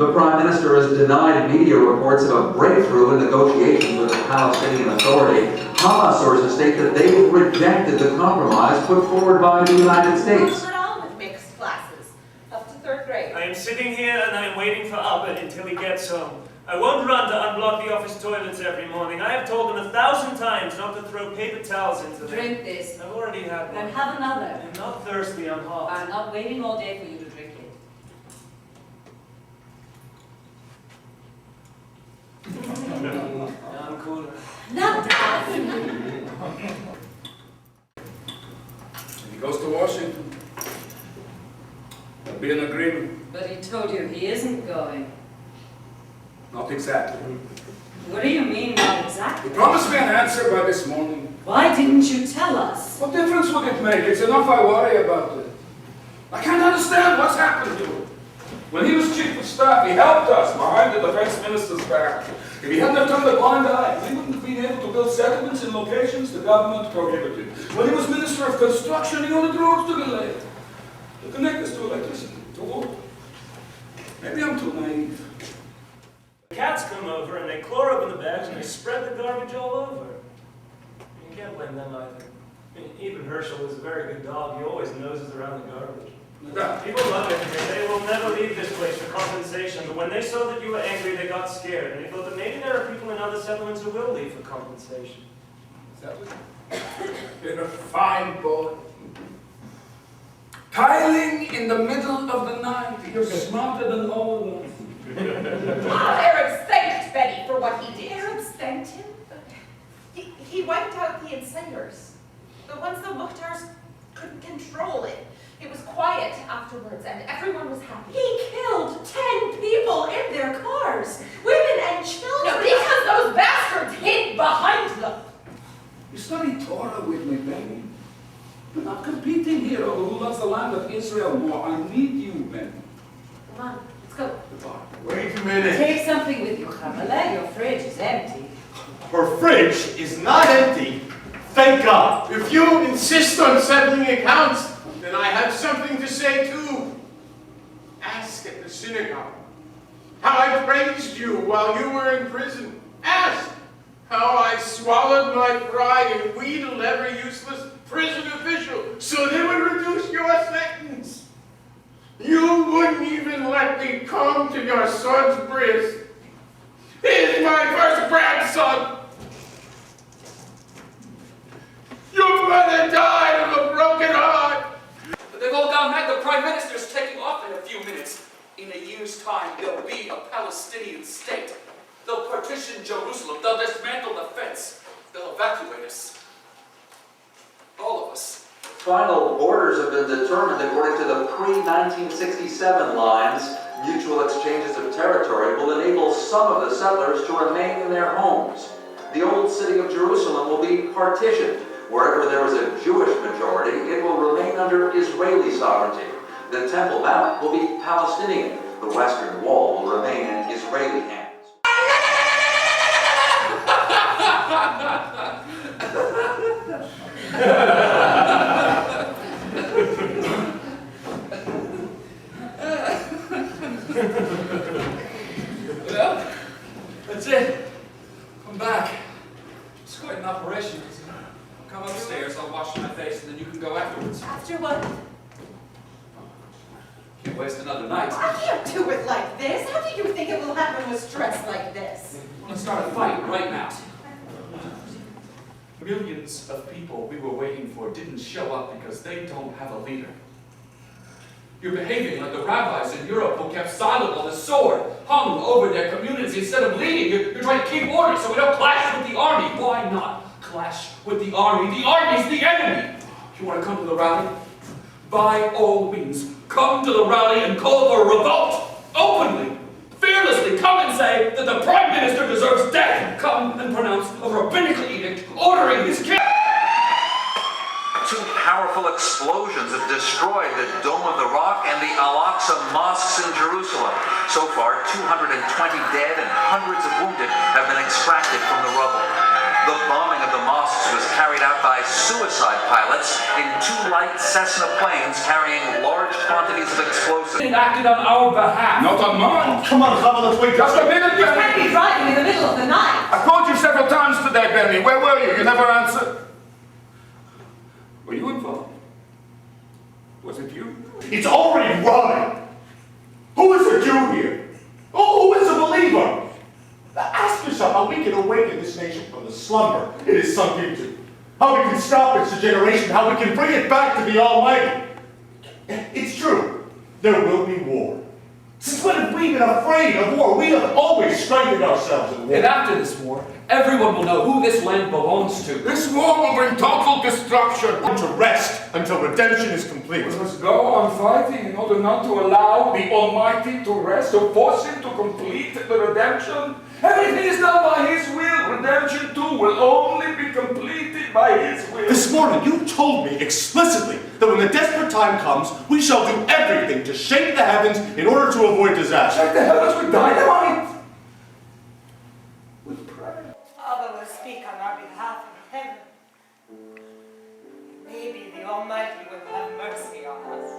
The Prime Minister has denied media reports of a breakthrough in negotiations with the Palestinian Authority. Hamas sources state that they've rejected the compromise put forward by the United States. Not all with mixed classes, up to 3rd grade. I am sitting here and I am waiting for Abed until he gets home. I won't run to unblock the office toilets every morning. I have told him 1,000 times not to throw paper towels into them. Drink this. I've already had one. And have another. I'm not thirsty, I'm hot. I'm not waiting all day for you to drink it. I'm cooler. Not that. He goes to Washington. There'll be an agreement. But he told you he isn't going. Not exactly. What do you mean, not exactly? He promised me an answer by this morning. Why didn't you tell us? What difference would it make? It's enough I worry about it. I can't understand what's happened to him. When he was chief of staff, he helped us behind the defense minister's back. If he hadn't have turned a blind eye, we wouldn't have been able to build settlements in locations the government prohibited. When he was minister of construction, he ordered roads to be laid. To connect us to electricity, to water. Maybe I'm too naive. The cats come over and they claw open the bags and they spread the garbage all over. You can't blame them either. I mean, even Herschel is a very good dog. He always noses around the garbage. People love it here. They will never leave this place for compensation. But when they saw that you were angry, they got scared. And they thought that maybe there are people in other settlements who will leave for compensation. Is that what? You're a fine boy. Tiling in the middle of the night. You're smarter than all of us. Arabs thanked Betty for what he did. Arabs thanked him? He wiped out the inciters. The ones the Mukhtars couldn't control it. It was quiet afterwards and everyone was happy. He killed 10 people in their cars, women and children. No, because those bastards hid behind them. You study Torah with me, baby. We're not competing here over who loves the land of Israel more. I need you, men. Come on, let's go. Goodbye. Wait a minute. Take something with you, Kamala. Your fridge is empty. Her fridge is not empty. Thank God. If you insist on settling accounts, then I have something to say too. Ask at the synagogue how I praised you while you were in prison. Ask how I swallowed my pride and wheedled every useless prison official so they would reduce your sentence. You wouldn't even let me come to your son's bris. He's my first grandson. Your mother died of a broken heart. They've all gone mad. The Prime Minister's taking off in a few minutes. In a year's time, there'll be a Palestinian state. They'll partition Jerusalem. They'll dismantle the fence. They'll evacuate us. All of us. Final borders have been determined according to the pre-1967 lines. Mutual exchanges of territory will enable some of the settlers to remain in their homes. The old city of Jerusalem will be partitioned. Wherever there is a Jewish majority, it will remain under Israeli sovereignty. The Temple Mount will be Palestinian. The Western Wall will remain in Israeli hands. Well, that's it. I'm back. It's quite an operation. Come upstairs, I'll wash my face, and then you can go afterwards. After what? Can't waste another night. I can't do it like this. How do you think it will happen with stress like this? Let's start a fight right now. Millions of people we were waiting for didn't show up because they don't have a leader. You're behaving like the rabbis in Europe who kept silent while the sword hung over their communities instead of leading. You're trying to keep order so we don't clash with the army. Why not clash with the army? The army's the enemy. You want to come to the rally? By all means, come to the rally and call for a revolt. Openly, fearlessly, come and say that the Prime Minister deserves death. Come and pronounce a rabbinical edict ordering his kill. Two powerful explosions have destroyed the Dome of the Rock and the Al-Aqsa mosques in Jerusalem. So far, 220 dead and hundreds of wounded have been extracted from the rubble. The bombing of the mosques was carried out by suicide pilots in 2 light Cessna planes carrying large quantities of explosives. It acted on our behalf. Not on mine. Come on, Chava, let's wait. Just a minute, You can't Benny. be driving in the middle of the night. I called you several times today, Benny. Where were you? You never answered. Were you involved? Was it you? It's already running. Who is a Jew here? Who is a believer? Ask yourself how we can awaken this nation from the slumber it is sunk into. How we can stop its degeneration, how we can bring it back to the Almighty. It's true, there will be war. Since when have we been afraid of war? We have always strengthened ourselves in war. And after this war, everyone will know who this land belongs to. This war will bring total destruction. To rest until redemption is complete. We must go on fighting in order not to allow the Almighty to rest, to force Him to complete the redemption. Everything is done by His will. Redemption too will only be completed by His will. This morning you told me explicitly that when the desperate time comes, we shall do everything to shake the heavens in order to avoid disaster. Shake the heavens with dynamite. With prayer. Abba will speak on our behalf in heaven. Maybe the Almighty will have mercy on us.